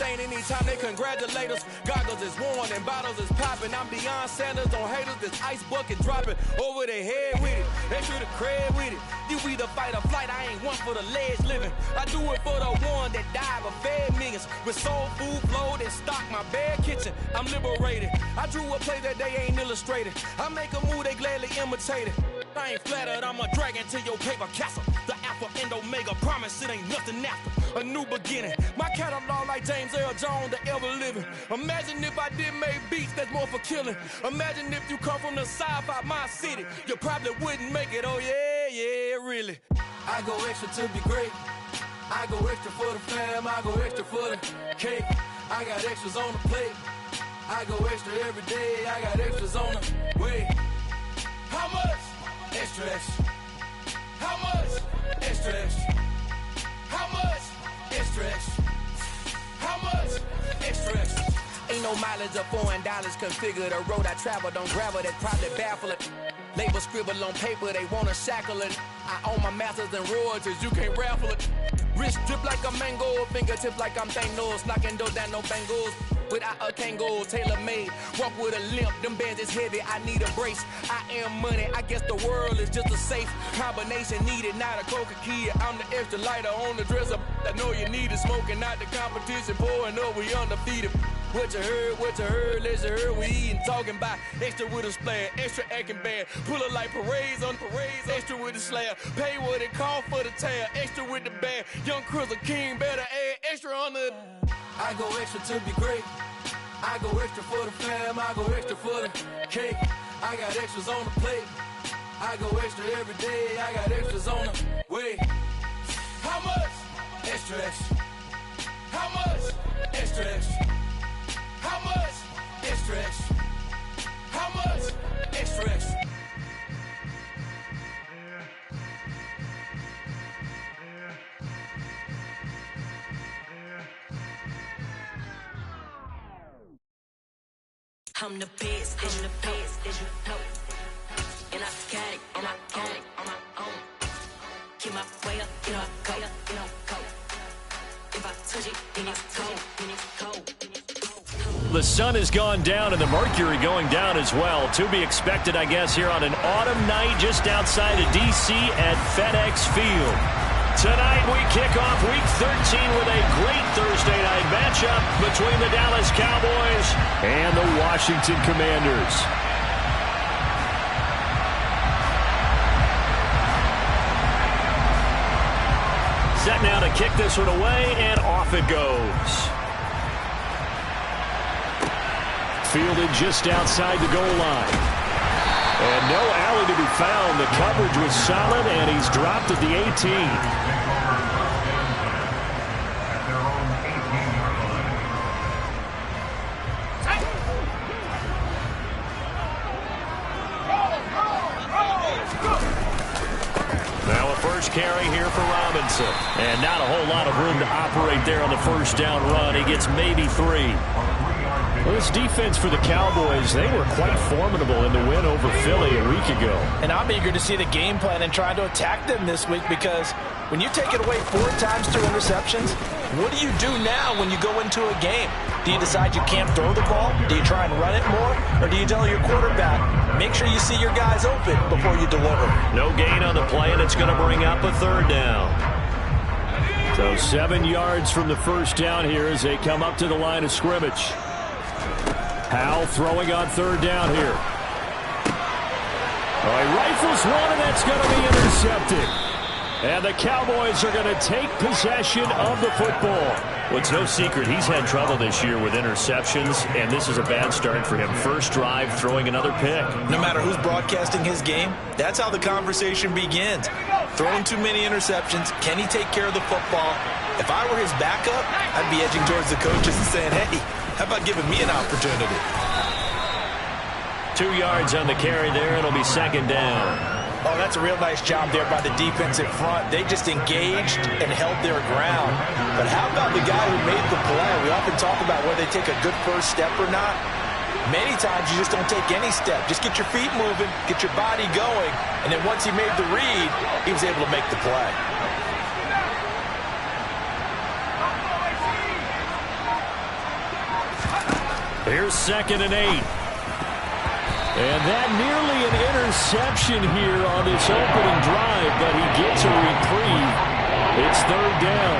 Anytime they congratulate us, goggles is worn and bottles is popping. I'm beyond Sanders on haters, this ice bucket dropping over their head with it. They should have cred with it. You either fight or flight, I ain't one for the ledge living. I do it for the one that died but fed millions. With soul food flowed and stocked my bad kitchen. I'm liberated. I drew a play that they ain't illustrated. I make a move, they gladly imitate it. I ain't flattered, I'm a dragon to your paper castle. The Alpha and Omega, promise it ain't nothing after. A new beginning. My catalog like James Earl Jones, the ever living. Imagine if I did make beats that's more for killing. Imagine if you come from the south out my city. You probably wouldn't make it, oh yeah, really. I go extra to be great. I go extra for the fam, I go extra for the cake. I got extras on the plate. I go extra every day, I got extras on the way. How much? Extra, extra. How much? Extra, extra. How much? Extra, extra. How much? Extra, extra. Ain't no mileage of $4 configure the road I travel. Don't gravel, that probably baffle it. Label scribble on paper, they wanna shackle it. I own my masters and royalties, you can't raffle it. Wrist drip like a mango, fingertip like I'm Thanos. Knocking doors down, no bangles. Without a Kango, tailor-made. Walk with a limp, them bands is heavy, I need a brace. I am money, I guess the world is just a safe combination needed, not a coca-key. I'm the extra lighter on the dresser. I know you need it, smoking out the competition, pouring up, we undefeated. What you heard, let's hear we eatin', talking about extra with a splash, extra acting bad, pull it like parades on parades, extra with the slab, pay what it cost for the tab, extra with the bag, young Chris a king, better add extra on the. I go extra to be great, I go extra for the fam, I go extra for the cake, I got extras on the plate, I go extra every day, I got extras on the way. How much? Extra, extra. How much? Extra, extra. How much? Extra, extra. How much? Extra, extra. I'm the best, I'm the best, as you know. And I got it on my own. Keep my way up, you know I go. If I touch it, then it's cold. The sun has gone down and the mercury going down as well. To be expected, I guess, here on an autumn night just outside of D.C. at FedEx Field. Tonight we kick off Week 13 with a great Thursday night matchup between the Dallas Cowboys and the Washington Commanders. Set now to kick this one away, and off it goes. Fielded just outside the goal line. And no alley to be found. The coverage was solid, and he's dropped at the 18. Now a first carry here for Robinson. And not a whole lot of room to operate there on the first down run. He gets maybe 3. Well, this defense for the Cowboys, they were quite formidable in the win over Philly a week ago. And I'm eager to see the game plan and try to attack them this week, because when you take it away 4 times 2 interceptions, what do you do now when you go into a game? Do you decide you can't throw the ball? Do you try and run it more? Or do you tell your quarterback, make sure you see your guys open before you deliver? No gain on the play, and it's going to bring up a 3rd down. So 7 yards from the first down here as they come up to the line of scrimmage. Howell throwing on 3rd down here. He rifles one, and that's going to be intercepted. And the Cowboys are going to take possession of the football. Well, it's no secret he's had trouble this year with interceptions, and this is a bad start for him. First drive, throwing another pick. No matter who's broadcasting his game, that's how the conversation begins. Throwing too many interceptions, can he take care of the football? If I were his backup, I'd be edging towards the coaches and saying, hey, how about giving me an opportunity? 2 yards on the carry there. It'll be 2nd down. Oh, that's a real nice job there by the defensive front. They just engaged and held their ground. But how about the guy who made the play? We often talk about whether they take a good first step or not. Many times you just don't take any step. Just get your feet moving, get your body going, and then once he made the read, he was able to make the play. Here's 2nd and 8. And that nearly an interception here on this opening drive, but he gets a reprieve. It's 3rd down.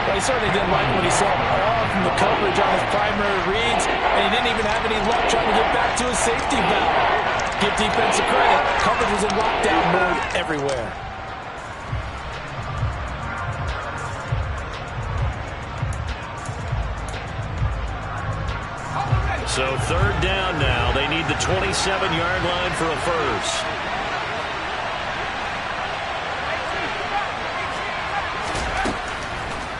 Well, he certainly didn't like what he saw all from the coverage on his primary reads, and he didn't even have any luck trying to get back to his safety valve. Give defensive credit. Coverage was in lockdown mode everywhere. So 3rd down now. They need the 27-yard line for a first.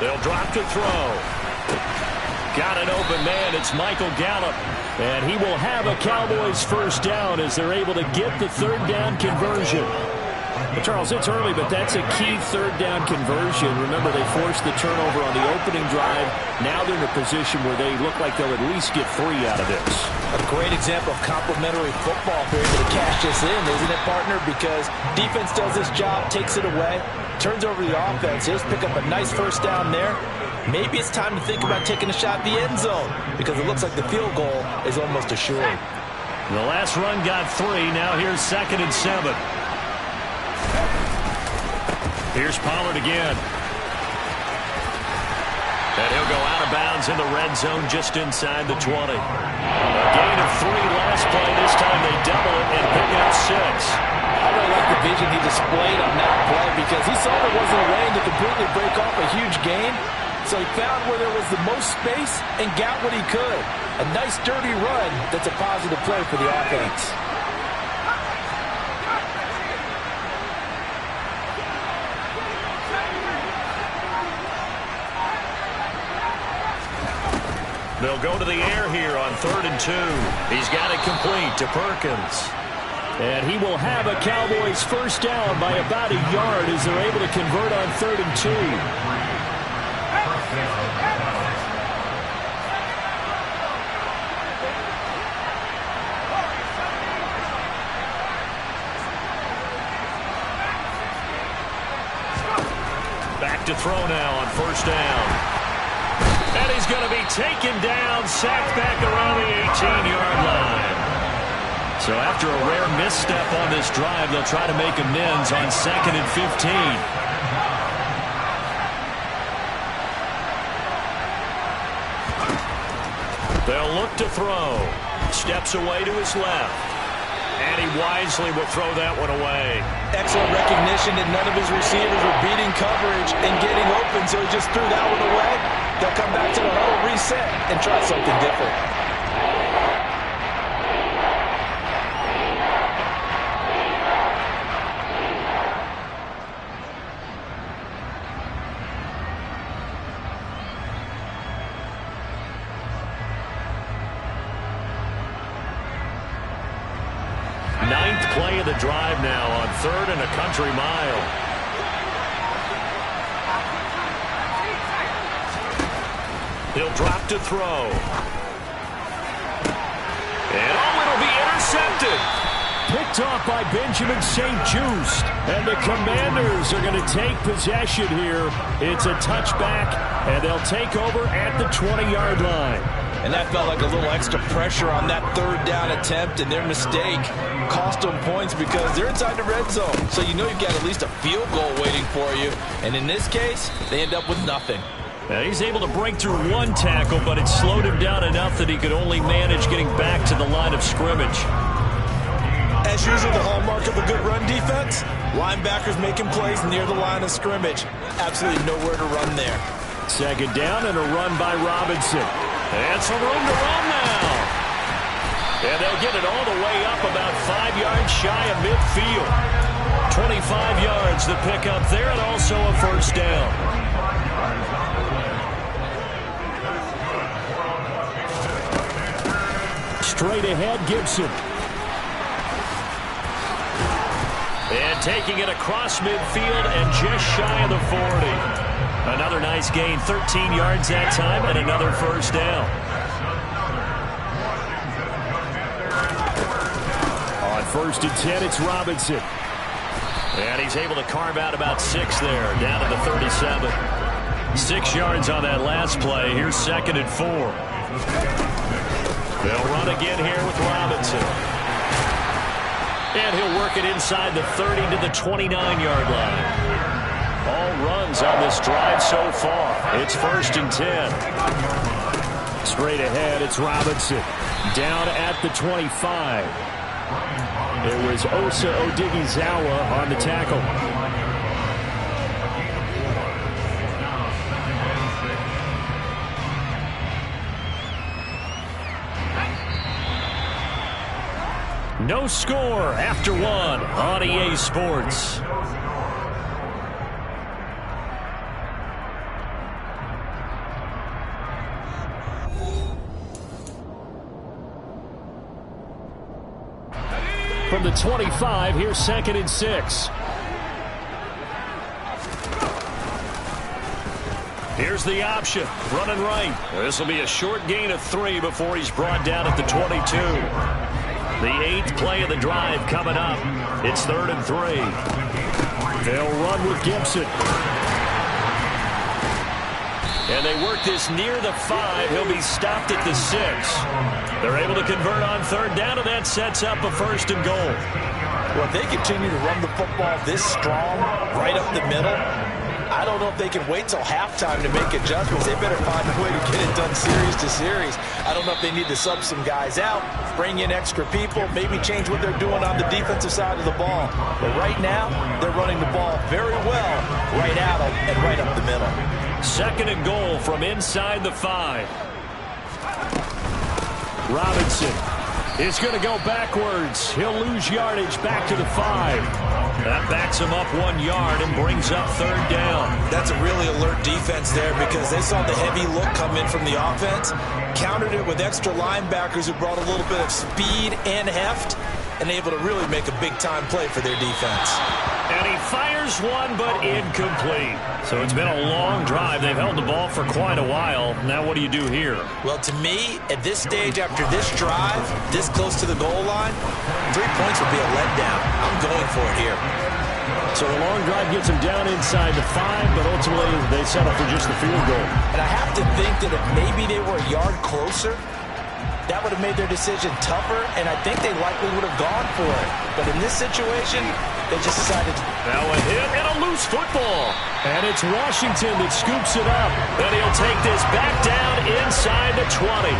They'll drop to throw. Got an open man. It's Michael Gallup. And he will have a Cowboys first down as they're able to get the 3rd down conversion. Well, Charles, it's early, but that's a key 3rd down conversion. Remember, they forced the turnover on the opening drive. Now they're in a position where they look like they'll at least get 3 out of this. A great example of complementary football if they're able to cash this in, isn't it, partner? Because defense does this job, takes it away, turns over the offense. He'll pick up a nice first down there. Maybe it's time to think about taking a shot at the end zone because it looks like the field goal is almost assured. The last run got 3. Now here's 2nd and 7. Here's Pollard again. And he'll go out of bounds in the red zone just inside the 20. A gain of 3 last play. This time they double it and pick up 6. I really like the vision he displayed on that play because he saw there wasn't a lane to completely break off a huge gain. So he found where there was the most space and got what he could. A nice, dirty run that's a positive play for the offense. They'll go to the air here on 3rd and 2. He's got it complete to Perkins. And he will have a Cowboys first down by about a yard as they're able to convert on 3rd and 2. Back to throw now on 1st down. And he's going to be taken down, sacked back around the 18-yard line. So after a rare misstep on this drive, they'll try to make amends on 2nd and 15. They'll look to throw. Steps away to his left. And he wisely will throw that one away. Excellent recognition that none of his receivers were beating coverage and getting open, so he just threw that one away. They'll come back to the huddle, reset, and try something different. Ninth play of the drive now on 3rd and a country mile. He'll drop to throw. And it'll be intercepted. Picked off by Benjamin St-Juste. And the Commanders are going to take possession here. It's a touchback, and they'll take over at the 20-yard line. And that felt like a little extra pressure on that 3rd down attempt, and their mistake cost them points because they're inside the red zone. So you know you've got at least a field goal waiting for you. And in this case, they end up with nothing. Now he's able to break through one tackle, but it slowed him down enough that he could only manage getting back to the line of scrimmage. As usual, the hallmark of a good run defense, linebackers making plays near the line of scrimmage. Absolutely nowhere to run there. 2nd down and a run by Robinson. And some room to run now. And they'll get it all the way up about 5 yards shy of midfield. 25 yards to pick up there and also a first down. Straight ahead, Gibson. And taking it across midfield and just shy of the 40. Another nice gain, 13 yards that time, and another first down. On 1st and 10, it's Robinson. And he's able to carve out about 6 there, down to the 37. 6 yards on that last play. Here's 2nd and 4. They'll run again here with Robinson. And he'll work it inside the 30 to the 29-yard line. All runs on this drive so far. It's 1st and 10. Straight ahead, it's Robinson. Down at the 25. It was Osa Odighizuwa on the tackle. No score after one on EA Sports. From the 25, here's 2nd and 6. Here's the option. Running right. This will be a short gain of 3 before he's brought down at the 22. The 8th play of the drive coming up. It's 3rd and 3. They'll run with Gibson. And they work this near the 5. He'll be stopped at the 6. They're able to convert on 3rd down, and that sets up a 1st and goal. Well, if they continue to run the football this strong, right up the middle, I don't know if they can wait till halftime to make adjustments. They better find a way to get it done series to series. I don't know if they need to sub some guys out, bring in extra people, maybe change what they're doing on the defensive side of the ball. But right now, they're running the ball very well right at them and right up the middle. 2nd and goal from inside the 5. Robinson is going to go backwards. He'll lose yardage back to the 5. That backs him up 1 yard and brings up 3rd down. That's a really alert defense there because they saw the heavy look come in from the offense, countered it with extra linebackers who brought a little bit of speed and heft, and able to really make a big-time play for their defense. And he fires one, but incomplete. So it's been a long drive. They've held the ball for quite a while. Now what do you do here? Well, to me, at this stage, after this drive, this close to the goal line, 3 points would be a letdown. I'm going for it here. So a long drive gets them down inside the 5, but ultimately they settle for just the field goal. And I have to think that if maybe they were a yard closer, that would have made their decision tougher, and I think they likely would have gone for it. But in this situation, they just decided to... Now a hit and a loose football. And it's Washington that scoops it up. And he'll take this back down inside the 20.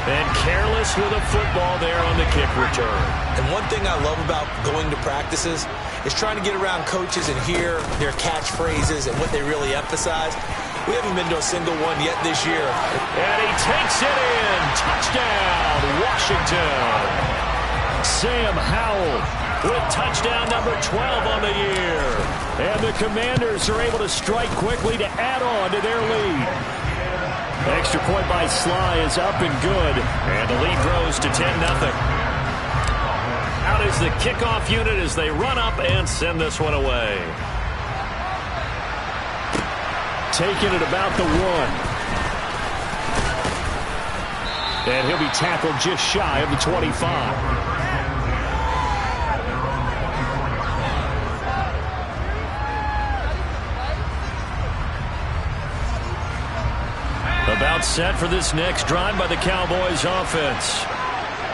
And careless with a football there on the kick return. And one thing I love about going to practices is trying to get around coaches and hear their catchphrases and what they really emphasize. We haven't been to a single one yet this year. And he takes it in. Touchdown, Washington. Sam Howell with touchdown number 12 on the year. And the Commanders are able to strike quickly to add on to their lead. Extra point by Sly is up and good. And the lead grows to 10-0. Out is the kickoff unit as they run up and send this one away. Taking it about the 1. And he'll be tackled just shy of the 25. About set for this next drive by the Cowboys offense.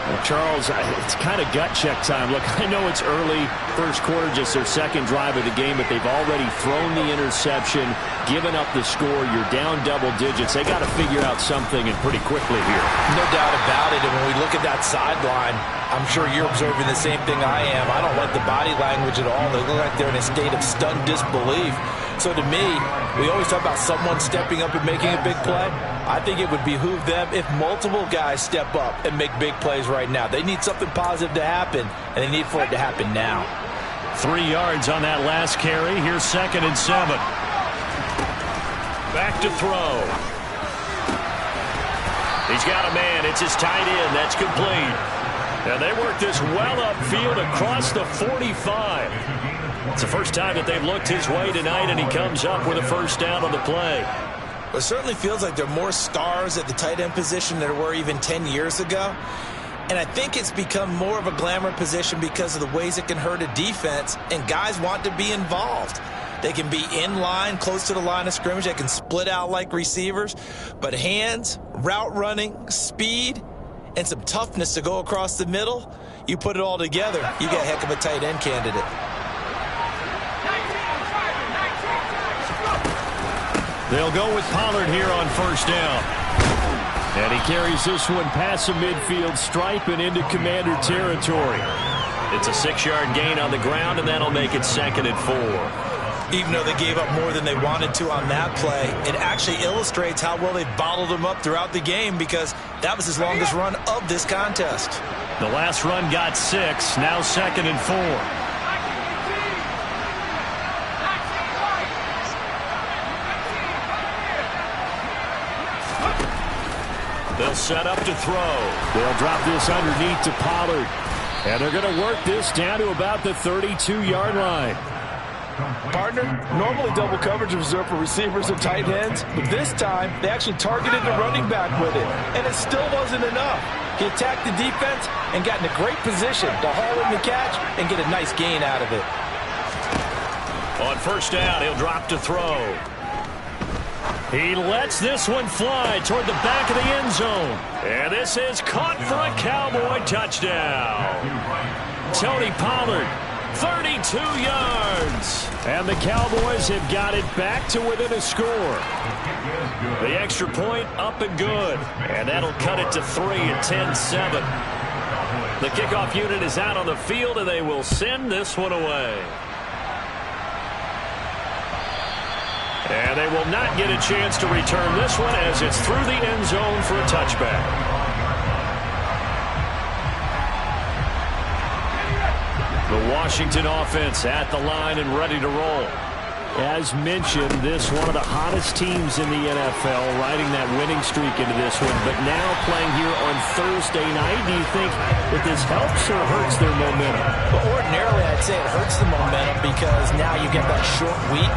Well, Charles, it's kind of gut check time. Look, I know it's early, first quarter, just their second drive of the game, but they've already thrown the interception, given up the score. You're down double digits. They got to figure out something, and pretty quickly here. No doubt about it. And when we look at that sideline, I'm sure you're observing the same thing I am. I don't like the body language at all. They look like they're in a state of stunned disbelief. So to me, we always talk about someone stepping up and making a big play. I think it would behoove them if multiple guys step up and make big plays right now. They need something positive to happen, and they need for it to happen now. 3 yards on that last carry. Here's 2nd and 7. Back to throw. He's got a man. It's his tight end. That's complete. And they work this well upfield across the 45. It's the first time that they've looked his way tonight, and he comes up with a first down on the play. It certainly feels like there are more stars at the tight end position than there were even 10 years ago. And I think it's become more of a glamour position because of the ways it can hurt a defense, and guys want to be involved. They can be in line, close to the line of scrimmage. They can split out like receivers. But hands, route running, speed, and some toughness to go across the middle, you put it all together, you got a heck of a tight end candidate. They'll go with Pollard here on first down. And he carries this one past the midfield stripe and into Commander territory. It's a 6-yard gain on the ground, and that'll make it 2nd and 4. Even though they gave up more than they wanted to on that play, it actually illustrates how well they bottled them up throughout the game, because that was his longest run of this contest. The last run got 6, now 2nd and 4. They'll set up to throw. They'll drop this underneath to Pollard. And they're going to work this down to about the 32-yard line. Partner, normally double coverage is reserved for receivers and tight ends, but this time they actually targeted the running back with it, and it still wasn't enough. He attacked the defense and got in a great position to haul in the catch and get a nice gain out of it. On first down, he'll drop to throw. He lets this one fly toward the back of the end zone. And this is caught for a Cowboy touchdown. Tony Pollard, 32 yards. And the Cowboys have got it back to within a score. The extra point up and good. And that'll cut it to 3 at 10-7. The kickoff unit is out on the field, and they will send this one away. And they will not get a chance to return this one as it's through the end zone for a touchback. The Washington offense at the line and ready to roll. As mentioned, this one of the hottest teams in the NFL, riding that winning streak into this one, but now playing here on Thursday night. Do you think that this helps or hurts their momentum? Well, ordinarily, I'd say it hurts the momentum because now you get that short week.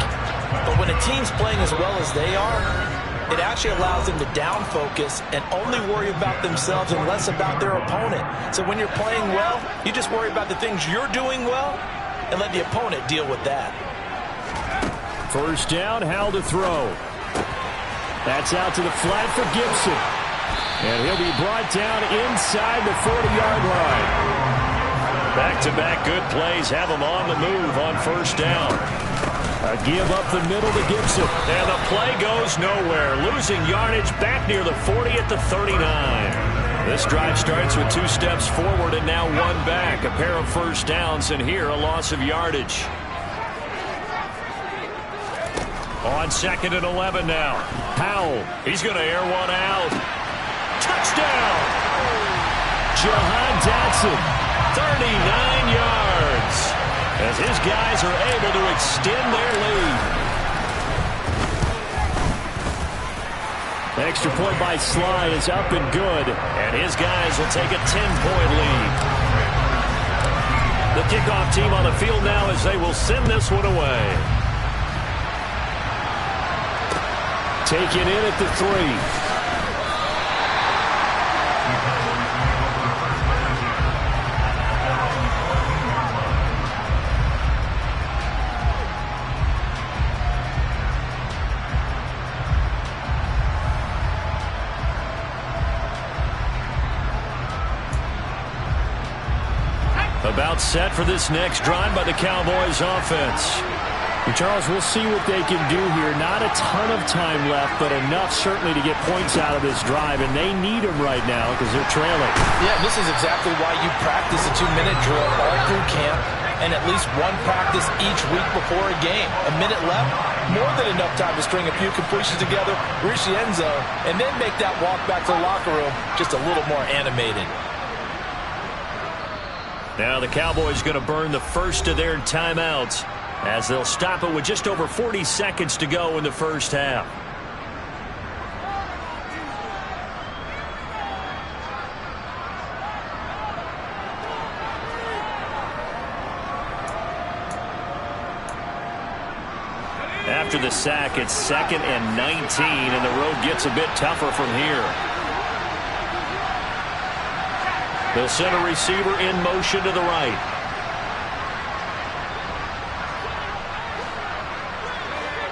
But when a team's playing as well as they are, it actually allows them to down focus and only worry about themselves and less about their opponent. So when you're playing well, you just worry about the things you're doing well and let the opponent deal with that. First down, Howell to throw. That's out to the flat for Gibson. And he'll be brought down inside the 40-yard line. Back-to-back good plays have him on the move on first down. A give up the middle to Gibson. And the play goes nowhere. Losing yardage back near the 40 at the 39. This drive starts with 2 steps forward and now 1 back. A pair of first downs, and here a loss of yardage. On 2nd and 11 now. Howell, he's going to air one out. Touchdown! Jahan Dotson, 39 yards. As his guys are able to extend their lead. Extra point by Sly is up and good. And his guys will take a 10-point lead. The kickoff team on the field now as they will send this one away. Taken in at the 3. About set for this next drive by the Cowboys offense. And Charles, we'll see what they can do here. Not a ton of time left, but enough certainly to get points out of this drive, and they need them right now because they're trailing. Yeah, this is exactly why you practice a 2-minute drill all through camp and at least one practice each week before a game. A minute left, more than enough time to string a few completions together, reach the end zone, and then make that walk back to the locker room just a little more animated. Now the Cowboys going to burn the first of their timeouts as they'll stop it with just over 40 seconds to go in the first half. After the sack, it's 2nd and 19, and the road gets a bit tougher from here. They'll send a receiver in motion to the right.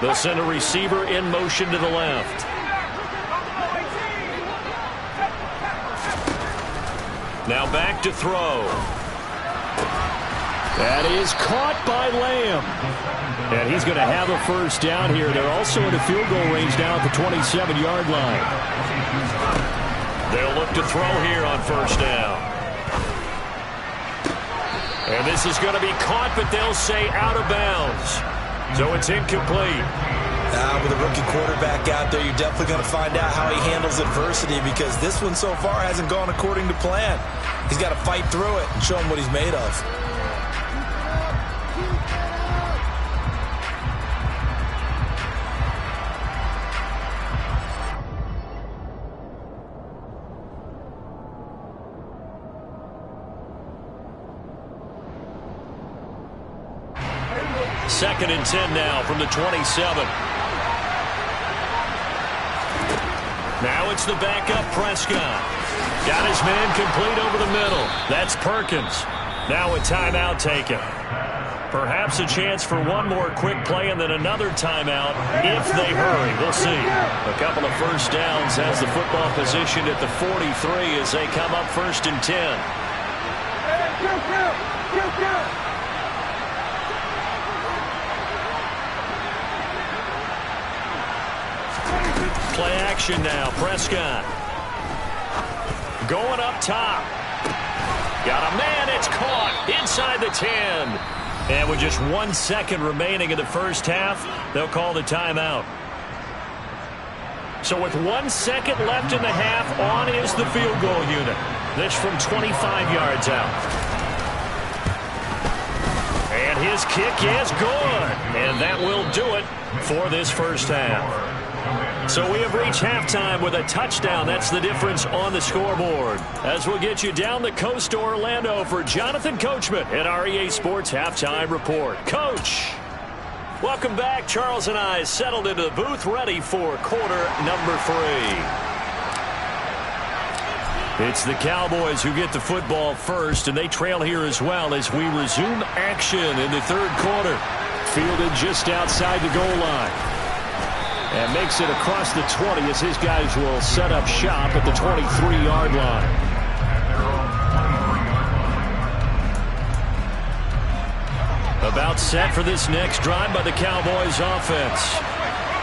They'll send a receiver in motion to the left. Now back to throw. That is caught by Lamb. And he's going to have a first down here. They're also in the field goal range now at the 27-yard line. They'll look to throw here on first down. And this is going to be caught, but they'll say out of bounds. So it's incomplete. With a rookie quarterback out there, you're definitely going to find out how he handles adversity, because this one so far hasn't gone according to plan. He's got to fight through it and show him what he's made of. Second and 10 now from the 27. Now it's the backup Prescott. Got his man complete over the middle. That's Perkins. Now a timeout taken. Perhaps a chance for one more quick play and then another timeout if they hurry. We'll see. A couple of first downs has the football positioned at the 43 as they come up first and 10. Play action now. Prescott. Going up top. Got a man. It's caught inside the 10. And with just 1 second remaining in the first half, they'll call the timeout. So with 1 second left in the half, on is the field goal unit. This from 25 yards out. And his kick is good. And that will do it for this first half. So we have reached halftime with a touchdown. That's the difference on the scoreboard. As we'll get you down the coast to Orlando for Jonathan Coachman at our EA Sports Halftime Report. Coach, welcome back. Charles and I settled into the booth ready for quarter number 3. It's the Cowboys who get the football first, and they trail here as well as we resume action in the third quarter. Fielded just outside the goal line. And makes it across the 20 as his guys will set up shop at the 23-yard line. About set for this next drive by the Cowboys offense.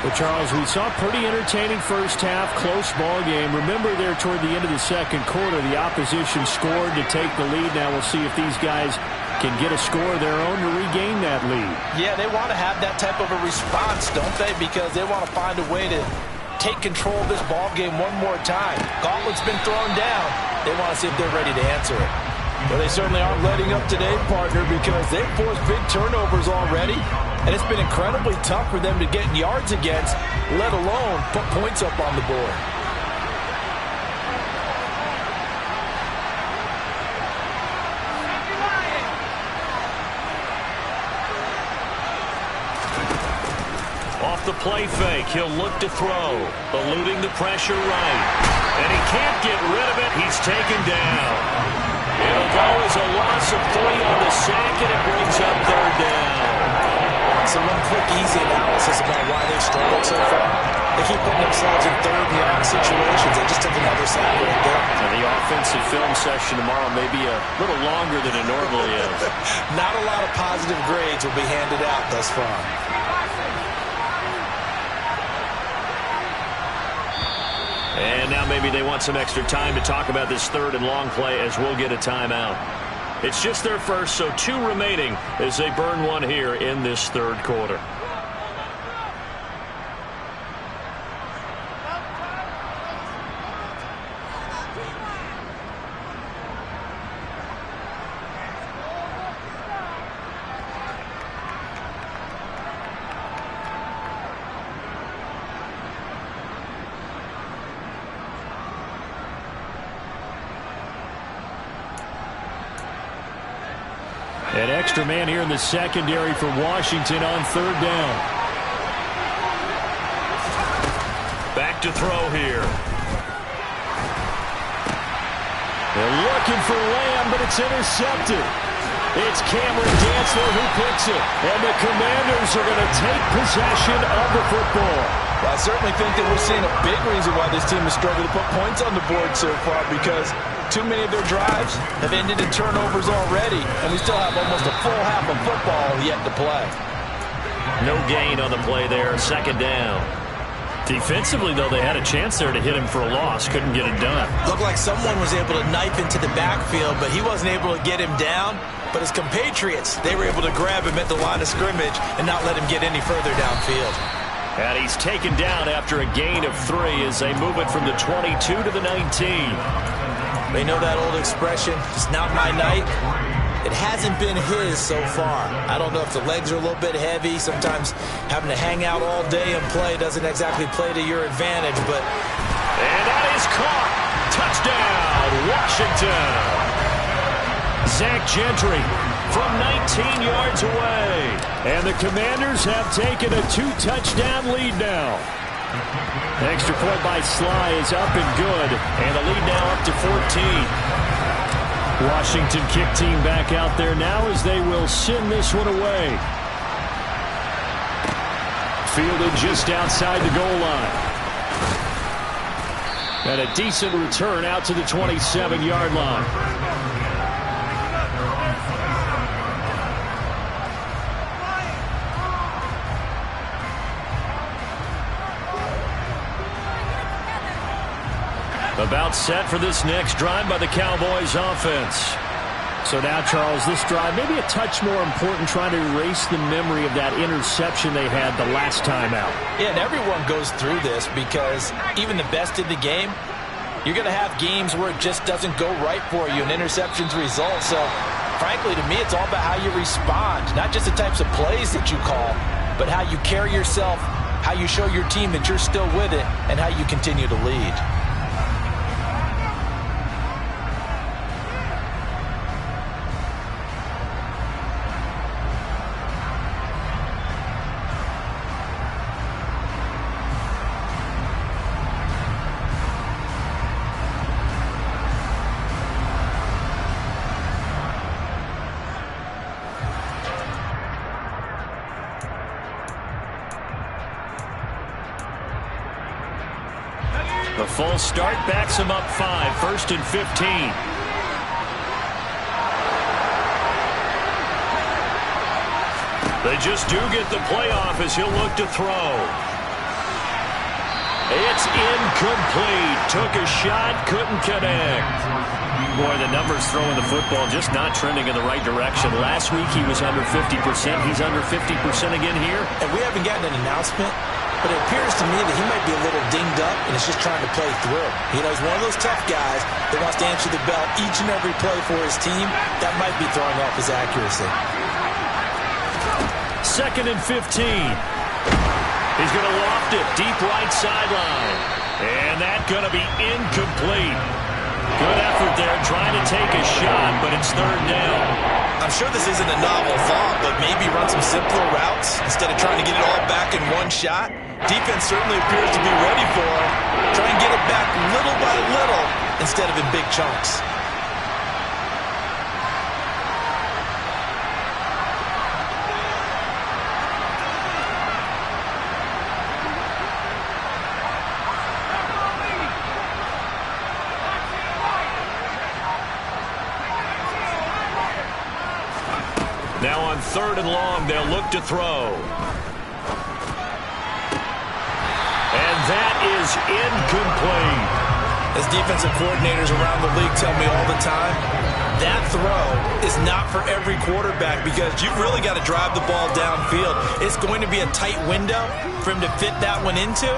Well, Charles, we saw a pretty entertaining first half, close ball game. Remember there toward the end of the second quarter, the opposition scored to take the lead. Now we'll see if these guys can get a score of their own to regain that lead. Yeah, they want to have that type of a response, don't they? Because they want to find a way to take control of this ball game one more time. Gauntlet's been thrown down. They want to see if they're ready to answer it. Well, they certainly aren't letting up today, partner, because they've forced big turnovers already, and it's been incredibly tough for them to get yards against, let alone put points up on the board. The play fake. He'll look to throw. Eluding the pressure right. And he can't get rid of it. He's taken down. It'll go as a loss of 3 on the sack, and it brings up third down. So one quick, easy analysis about why they've struggled so far. They keep putting themselves in third and long situations. They just took another sack right there. And the offensive film session tomorrow may be a little longer than it normally is. Not a lot of positive grades will be handed out thus far. And now maybe they want some extra time to talk about this third and long play as we'll get a timeout. It's just their first, so 2 remaining as they burn one here in this third quarter. An extra man here in the secondary for Washington on third down. Back to throw here. They're looking for Lamb, but it's intercepted. It's Cameron Dantzler who picks it. And the Commanders are going to take possession of the football. Well, I certainly think that we're seeing a big reason why this team has struggled to put points on the board so far, because too many of their drives have ended in turnovers already, and we still have almost a full half of football yet to play. No gain on the play there, second down. Defensively, though, they had a chance there to hit him for a loss. Couldn't get it done. Looked like someone was able to knife into the backfield, but he wasn't able to get him down. But his compatriots, they were able to grab him at the line of scrimmage and not let him get any further downfield. And he's taken down after a gain of 3 as they move it from the 22 to the 19. They know that old expression, it's not my night. It hasn't been his so far. I don't know if the legs are a little bit heavy. Sometimes having to hang out all day and play doesn't exactly play to your advantage, but... And that is caught. Touchdown, Washington. Zach Gentry from 19 yards away. And the Commanders have taken a 2-touchdown lead now. Extra point by Sly is up and good. And the lead now up to 14. Washington kick team back out there now as they will send this one away. Fielded just outside the goal line. And a decent return out to the 27-yard line. About set for this next drive by the Cowboys offense. So now, Charles, this drive maybe a touch more important, trying to erase the memory of that interception they had the last time out. Yeah, and everyone goes through this because even the best in the game, you're going to have games where it just doesn't go right for you and interceptions result. So, frankly, to me, it's all about how you respond, not just the types of plays that you call, but how you carry yourself, how you show your team that you're still with it, and how you continue to lead. The full start backs him up 5, 1st and 15. They just do get the playoff as he'll look to throw. It's incomplete. Took a shot, couldn't connect. Boy, the numbers throwing the football just not trending in the right direction. Last week he was under 50%. He's under 50% again here. And we haven't gotten an announcement, but it appears to me that he might be a little dinged up and is just trying to play through. You know, he's one of those tough guys that wants to answer the bell each and every play for his team. That might be throwing off his accuracy. 2nd and 15. He's going to loft it deep right sideline. And that's going to be incomplete. Good effort there trying to take a shot, but it's 3rd down. I'm sure this isn't a novel thought, but maybe run some simpler routes instead of trying to get it all back in one shot. Defense certainly appears to be ready for him. Try and get it back little by little instead of in big chunks. Now on 3rd and long, they'll look to throw. And that is incomplete. As defensive coordinators around the league tell me all the time, that throw is not for every quarterback because you've really got to drive the ball downfield. It's going to be a tight window for him to fit that one into.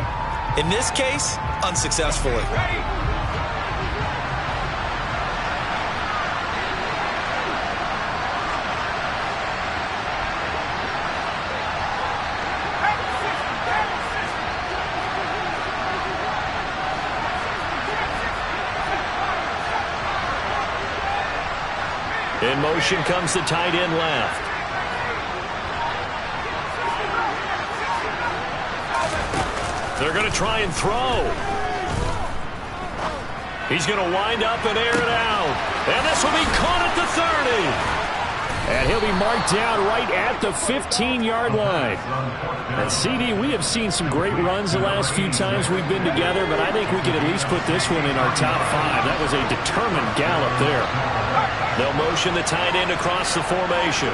In this case, unsuccessfully. In motion comes the tight end left. They're going to try and throw. He's going to wind up and air it out. And this will be caught at the 30. And he'll be marked down right at the 15-yard line. And CD, we have seen some great runs the last few times we've been together, but I think we can at least put this one in our top 5. That was a determined gallop there. They'll motion the tight end across the formation.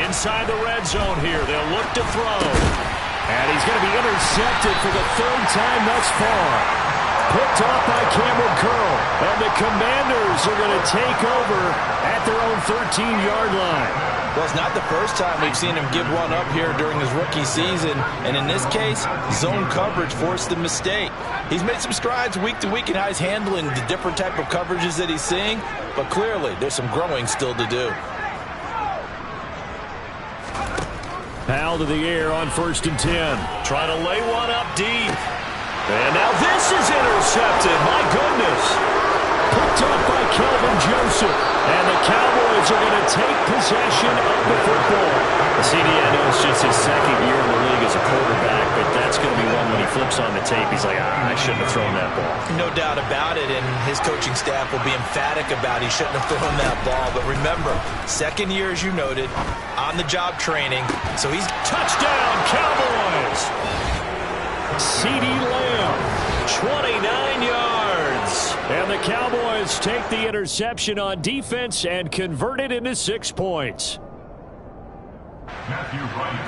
Inside the red zone here, they'll look to throw. And he's going to be intercepted for the 3rd time thus far. Picked off by Cameron Curl. And the Commanders are going to take over at their own 13-yard line. Well, it's not the first time we've seen him give one up here during his rookie season. And in this case, zone coverage forced the mistake. He's made some strides week to week in how he's handling the different type of coverages that he's seeing. But clearly, there's some growing still to do. Powell to the air on 1st and 10. Trying to lay one up deep. And now this is intercepted. My goodness. Picked up by Kelvin Joseph. And the Cowboys are going to take possession of the football. The CD, I know it's just his 2nd year in the league as a quarterback, but that's going to be one when he flips on the tape. He's like, I shouldn't have thrown that ball. No doubt about it, and his coaching staff will be emphatic about he shouldn't have thrown that ball. But remember, 2nd year, as you noted, on-the-job training. So he's touchdown, Cowboys! CD Lamb, 29 yards. And the Cowboys take the interception on defense and convert it into 6 points.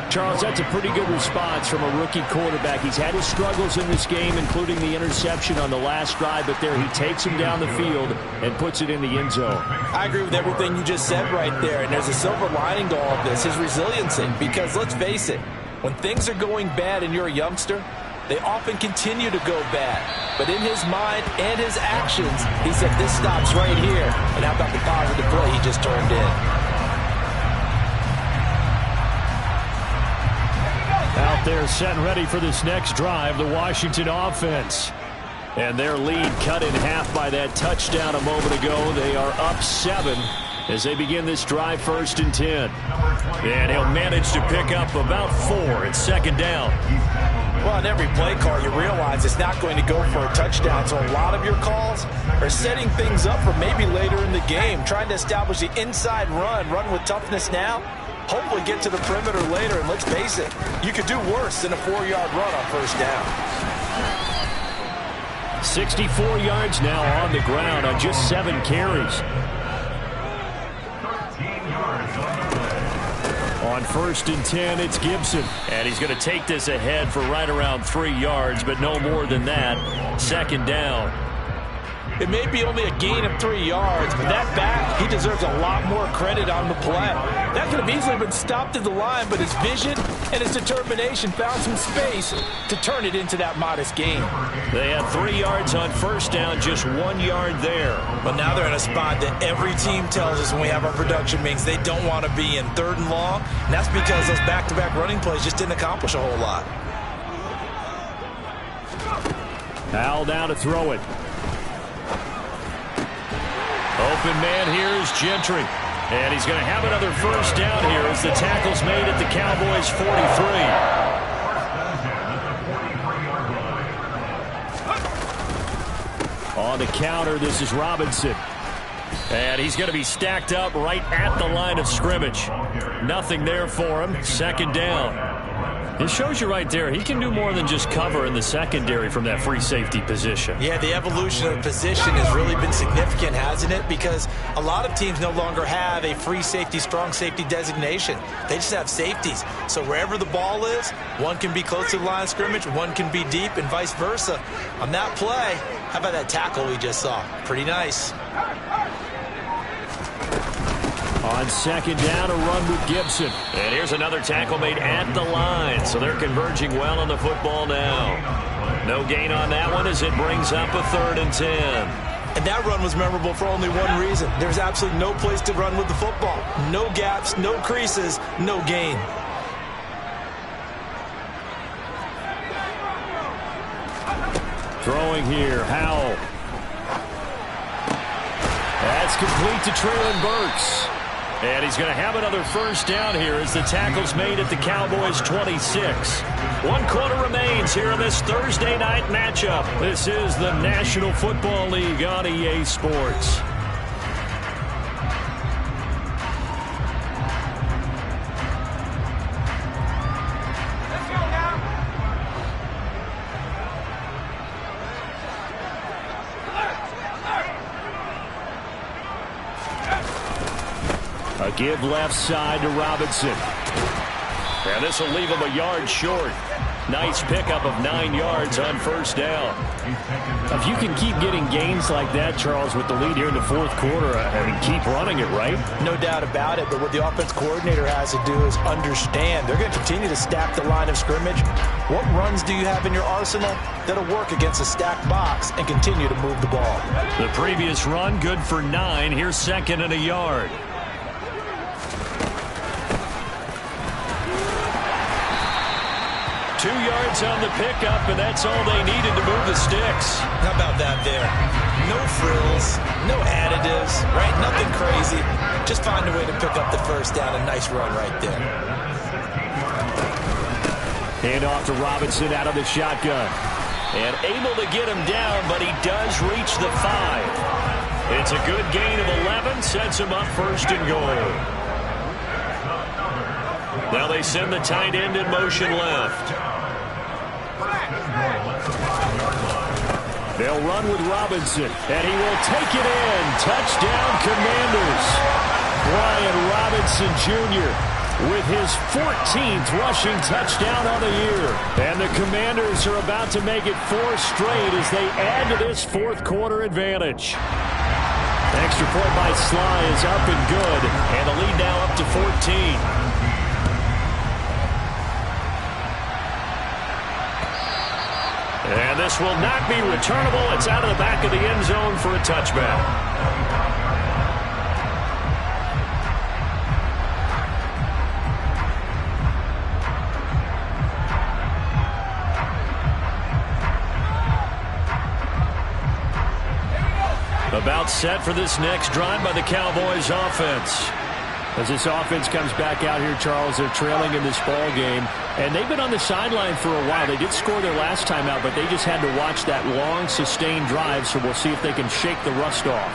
Charles, that's a pretty good response from a rookie quarterback. He's had his struggles in this game, including the interception on the last drive, but there he takes him down the field and puts it in the end zone. I agree with everything you just said right there, and there's a silver lining to all of this, his resiliency, because let's face it, when things are going bad and you're a youngster, they often continue to go bad. But in his mind and his actions, he said, this stops right here. And how about the positive play he just turned in? Out there set and ready for this next drive, the Washington offense. And their lead cut in half by that touchdown a moment ago. They are up 7 as they begin this drive, 1st and 10. And he'll manage to pick up about 4. It's 2nd down. Well, on every play call, you realize it's not going to go for a touchdown. So a lot of your calls are setting things up for maybe later in the game, trying to establish the inside run with toughness now, hopefully get to the perimeter later. And let's face it, you could do worse than a 4-yard run on 1st down. 64 yards now on the ground on just 7 carries. On 1st and 10, it's Gibson. And he's going to take this ahead for right around 3 yards, but no more than that. 2nd down. It may be only a gain of 3 yards, but that back, he deserves a lot more credit on the play. That could have easily been stopped at the line, but his vision and his determination found some space to turn it into that modest gain. They had 3 yards on 1st down, just 1 yard there. But now they're in a spot that every team tells us when we have our production meetings they don't want to be in, 3rd and long. And that's because those back-to-back running plays just didn't accomplish a whole lot. Powell now to throw it. Open man here is Gentry. And he's going to have another 1st down here as the tackle's made at the Cowboys' 43. On the counter, this is Robinson. And he's going to be stacked up right at the line of scrimmage. Nothing there for him. 2nd down. It shows you right there, he can do more than just cover in the secondary from that free safety position. Yeah, the evolution of the position has really been significant, hasn't it? Because a lot of teams no longer have a free safety, strong safety designation. They just have safeties. So wherever the ball is, one can be close to the line of scrimmage, one can be deep, and vice versa. On that play, how about that tackle we just saw? Pretty nice. On 2nd down, a run with Gibson. And here's another tackle made at the line. So they're converging well on the football now. No gain on that one as it brings up a 3rd and 10. And that run was memorable for only one reason. There's absolutely no place to run with the football. No gaps, no creases, no gain. Throwing here, Howell. That's complete to Traylon Burks. And he's going to have another first down here as the tackle's made at the Cowboys' 26. 1 quarter remains here in this Thursday night matchup. This is the National Football League on EA Sports. A give left side to Robinson. And this will leave him a yard short. Nice pickup of 9 yards on first down. If you can keep getting gains like that, Charles, with the lead here in the fourth quarter, I mean, keep running it, right? No doubt about it, but what the offense coordinator has to do is understand. They're going to continue to stack the line of scrimmage. What runs do you have in your arsenal that'll work against a stacked box and continue to move the ball? The previous run, good for 9. Here's second and a yard. Two yards on the pickup, and that's all they needed to move the sticks. How about that there? No frills, no additives, right? Nothing crazy. Just find a way to pick up the first down. A nice run right there. Hand off to Robinson out of the shotgun. And able to get him down, but he does reach the 5. It's a good gain of 11, sets him up first and goal. Now they send the tight end in motion left. They'll run with Robinson, and he will take it in. Touchdown, Commanders. Brian Robinson Jr. with his 14th rushing touchdown of the year. And the Commanders are about to make it 4 straight as they add to this fourth quarter advantage. Extra point by Sly is up and good, and the lead now up to 14. And this will not be returnable. It's out of the back of the end zone for a touchback. About set for this next drive by the Cowboys offense. As this offense comes back out here, Charles, they're trailing in this ball game. And they've been on the sideline for a while. They did score their last time out, but they just had to watch that long, sustained drive, so we'll see if they can shake the rust off.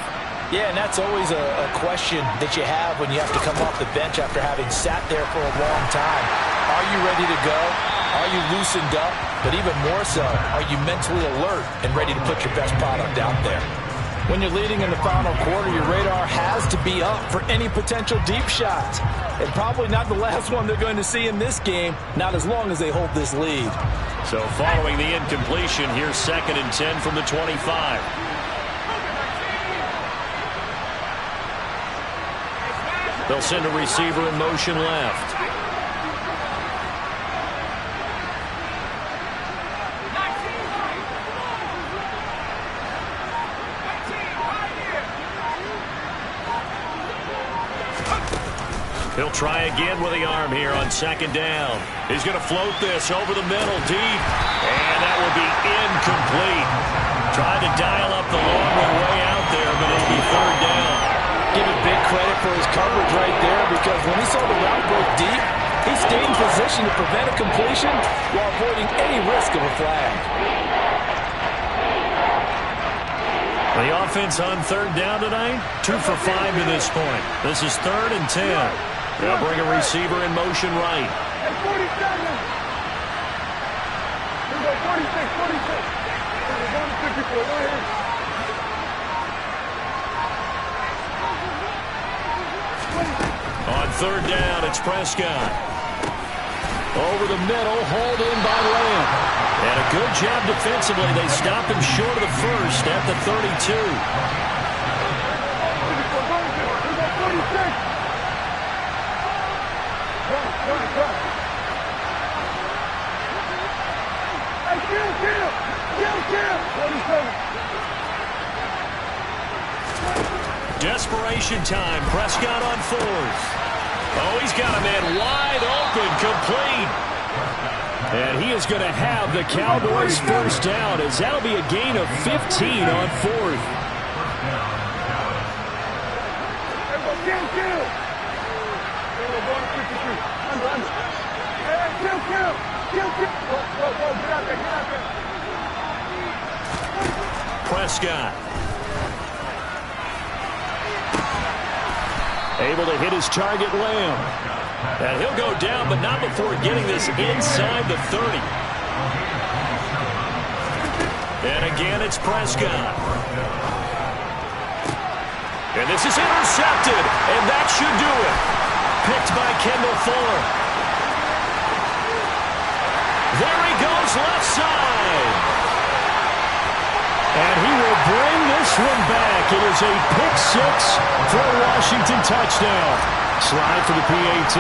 Yeah, and that's always a question that you have when you have to come off the bench after having sat there for a long time. Are you ready to go? Are you loosened up? But even more so, are you mentally alert and ready to put your best product out there? When you're leading in the final quarter, your radar has to be up for any potential deep shots. And probably not the last one they're going to see in this game, not as long as they hold this lead. So following the incompletion, here's 2nd and 10 from the 25. They'll send a receiver in motion left. He'll try again with the arm here on 2nd down. He's going to float this over the middle deep. And that will be incomplete. Tried to dial up the long way out there, but it'll be 3rd down. Give him big credit for his coverage right there, because when he saw the route break deep, he stayed in position to prevent a completion while avoiding any risk of a flag. The offense on 3rd down tonight, 2 for 5 to this point. This is 3rd and 10. They'll bring a receiver in motion right. Hey, 47. Here we go, 46. We're going to 54. Go ahead. On 3rd down, it's Prescott. Over the middle, hauled in by Lamb. And a good job defensively. They stop him short of the first at the 32. Desperation time. Prescott on 4th. Oh, he's got a man wide open, complete. And he is going to have the Cowboys first down, as that'll be a gain of 15 on 4th. We're going to 53. Under. Hey, kill. Go, get out there. Prescott. Able to hit his target, Lamb. And he'll go down, but not before getting this inside the 30. And again, it's Prescott. And this is intercepted, and that should do it. Picked by Kendall Fuller. There he goes, left side. And he will bring this one back. It is a pick six for a Washington touchdown. Slide for the PAT.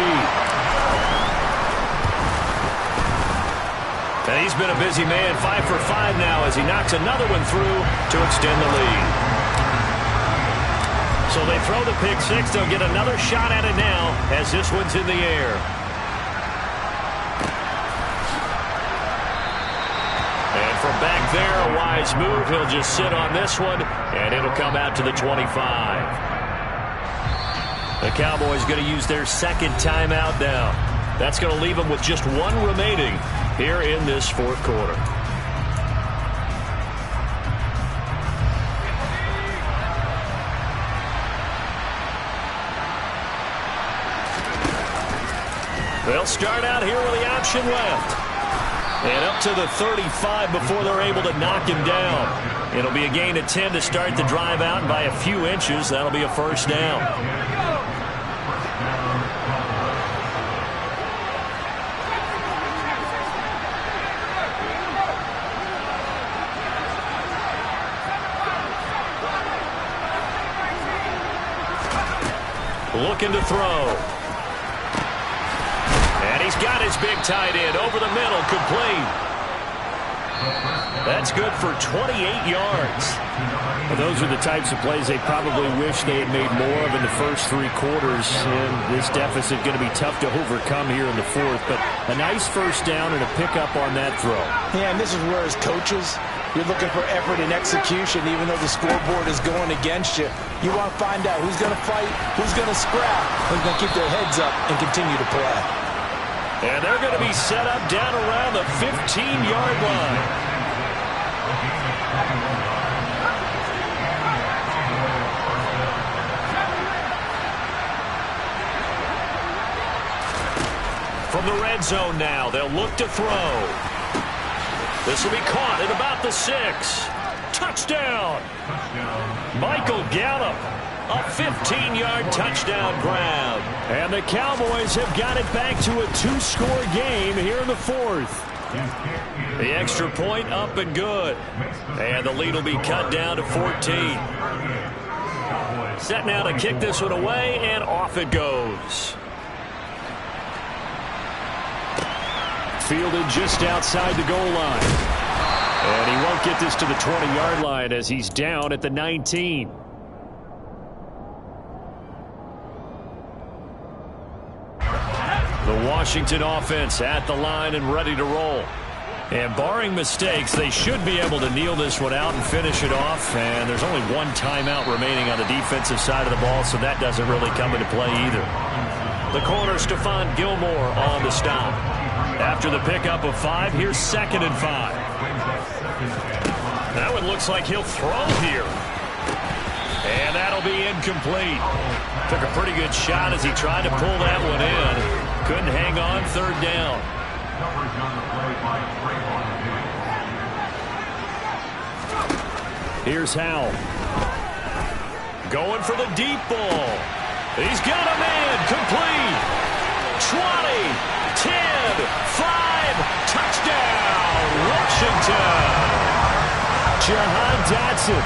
And he's been a busy man, 5 for 5 now as he knocks another one through to extend the lead. So they throw the pick six. They'll get another shot at it now as this one's in the air. And from back there, a wise move. He'll just sit on this one, and it'll come out to the 25. The Cowboys going to use their second timeout now. That's going to leave them with just one remaining here in this fourth quarter. They'll start out here with the option left. And up to the 35 before they're able to knock him down. It'll be a gain of 10 to start the drive out, and by a few inches, that'll be a first down. Looking to throw. And he's got his big tight end over the middle, complete. That's good for 28 yards. Well, those are the types of plays they probably wish they had made more of in the first three quarters. And this deficit going to be tough to overcome here in the fourth. But a nice first down and a pickup on that throw. Yeah, and this is where as coaches, you're looking for effort and execution, even though the scoreboard is going against you. You want to find out who's going to fight, who's going to scrap, who's going to keep their heads up and continue to play. And they're going to be set up down around the 15-yard line. From the red zone now, they'll look to throw. This will be caught at about the 6. Touchdown! Michael Gallup, a 15-yard touchdown grab. And the Cowboys have got it back to a 2-score game here in the fourth. The extra point up and good. And the lead will be cut down to 14. Set now to kick this one away, and off it goes. Fielded just outside the goal line. And he won't get this to the 20-yard line as he's down at the 19. The Washington offense at the line and ready to roll. And barring mistakes, they should be able to kneel this one out and finish it off. And there's only one timeout remaining on the defensive side of the ball, so that doesn't really come into play either. The corner, Stephon Gilmore, on the stop. After the pickup of 5, here's 2nd and 5. That one looks like he'll throw here. And that'll be incomplete. Took a pretty good shot as he tried to pull that one in. Couldn't hang on, 3rd down. Here's Howell. Going for the deep ball. He's got a man, complete. 20. 10, 5, touchdown, Washington. Jahan Dotson,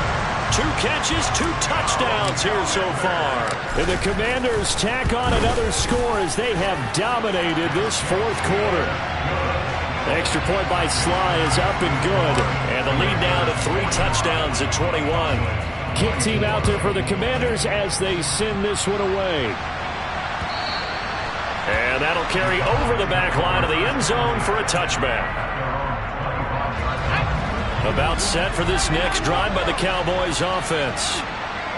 2 catches, 2 touchdowns here so far. And the Commanders tack on another score as they have dominated this fourth quarter. Extra point by Sly is up and good. And the lead now to 3 touchdowns at 21. Kick team out there for the Commanders as they send this one away. And that'll carry over the back line of the end zone for a touchback. About set for this next drive by the Cowboys offense.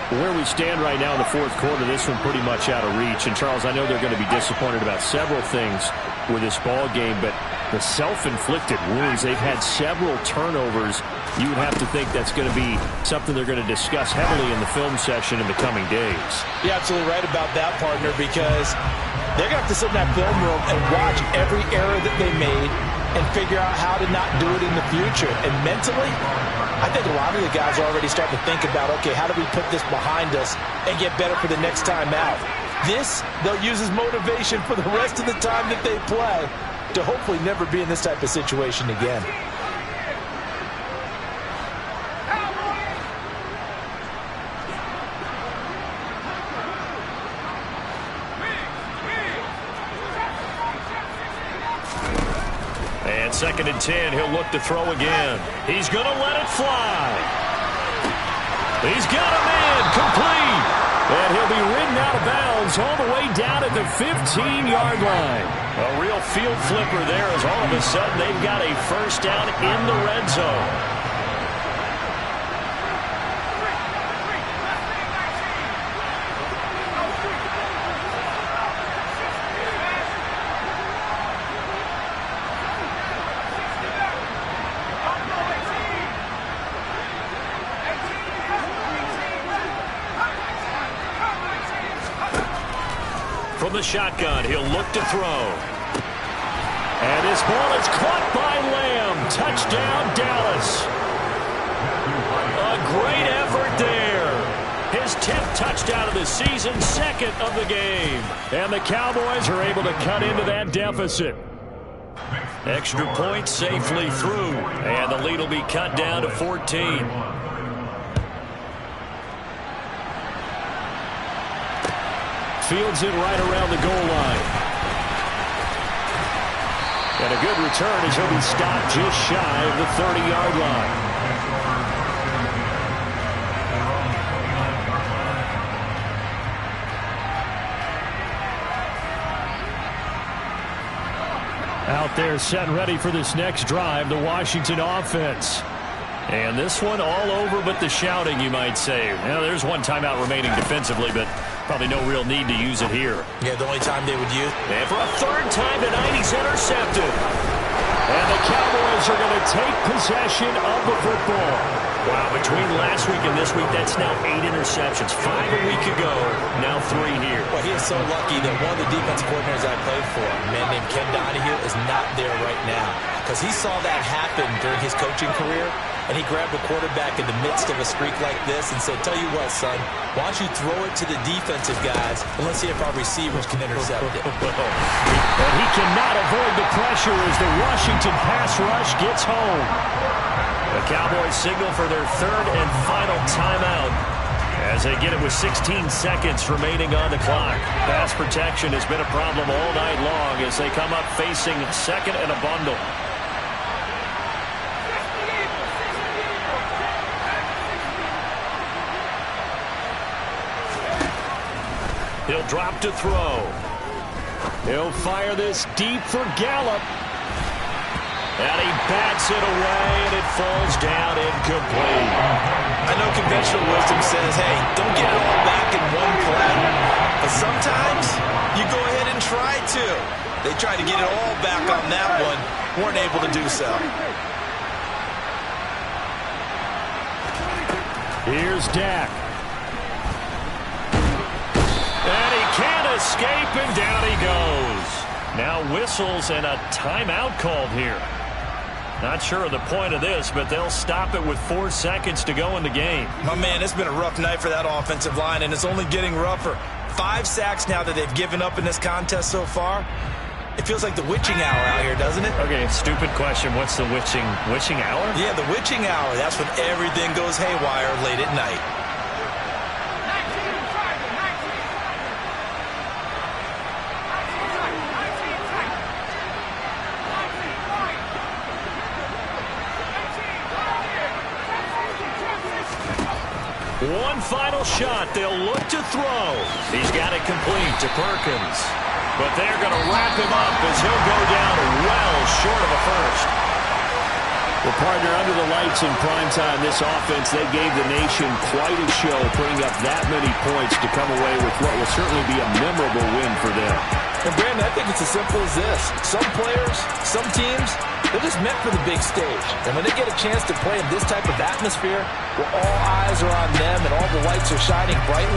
Where we stand right now in the fourth quarter, this one pretty much out of reach. And, Charles, I know they're going to be disappointed about several things with this ball game, but the self-inflicted wounds, they've had several turnovers. You would have to think that's going to be something they're going to discuss heavily in the film session in the coming days. You're absolutely right about that, partner, because they're going to have to sit in that film room and watch every error that they made and figure out how to not do it in the future. And mentally, I think a lot of the guys are already starting to think about, okay, how do we put this behind us and get better for the next time out? This, they'll use as motivation for the rest of the time that they play to hopefully never be in this type of situation again. And 2nd and 10, he'll look to throw again. He's going to let it fly. He's got him in, complete. And he'll be ridden out of bounds all the way down at the 15-yard line. A real field flipper there as all of a sudden they've got a first down in the red zone. From the shotgun, he'll look to throw. And his ball is caught by Lamb. Touchdown, Dallas. A great effort there. His 10th touchdown of the season, 2nd of the game. And the Cowboys are able to cut into that deficit. Extra point safely through. And the lead will be cut down to 14. Fields it right around the goal line. And a good return as he'll be stopped just shy of the 30-yard line. Out there set and ready for this next drive, the Washington offense. And this one all over but the shouting, you might say. Now, there's one timeout remaining defensively, but probably no real need to use it here. Yeah, the only time they would use. And for a 3rd time tonight, he's intercepted. And the Cowboys are going to take possession of the football. Wow, between last week and this week, that's now 8 interceptions. 5 a week ago, now 3 here. Well, he is so lucky that one of the defense coordinators I played for, a man named Ken Donahue, is not there right now. Because he saw that happen during his coaching career, and he grabbed a quarterback in the midst of a streak like this and said, tell you what, son, why don't you throw it to the defensive guys, and let's see if our receivers can intercept it. And he cannot avoid the pressure as the Washington pass rush gets home. The Cowboys signal for their 3rd and final timeout as they get it with 16 seconds remaining on the clock. Pass protection has been a problem all night long as they come up facing 2nd and a bundle. He'll drop to throw. He'll fire this deep for Gallup. And he bats it away, and it falls down incomplete. I know conventional wisdom says, hey, don't get it all back in one play. But sometimes you go ahead and try to. They tried to get it all back on that one. Weren't able to do so. Here's Dak. And he can't escape, and down he goes. Now whistles and a timeout called here. Not sure of the point of this, but they'll stop it with 4 seconds to go in the game. My man, it's been a rough night for that offensive line, and it's only getting rougher. 5 sacks now that they've given up in this contest so far. It feels like the witching hour out here, doesn't it? Okay, stupid question. What's the witching hour? Yeah, the witching hour. That's when everything goes haywire late at night. One final shot. They'll look to throw. He's got it complete to Perkins. But they're going to wrap him up as he'll go down well short of a first. Well, partner, under the lights in primetime, this offense, they gave the nation quite a show, putting up that many points to come away with what will certainly be a memorable win for them. And Brandon, I think it's as simple as this. Some players, some teams, they're just meant for the big stage. And when they get a chance to play in this type of atmosphere, where all eyes are on them and all the lights are shining brightly,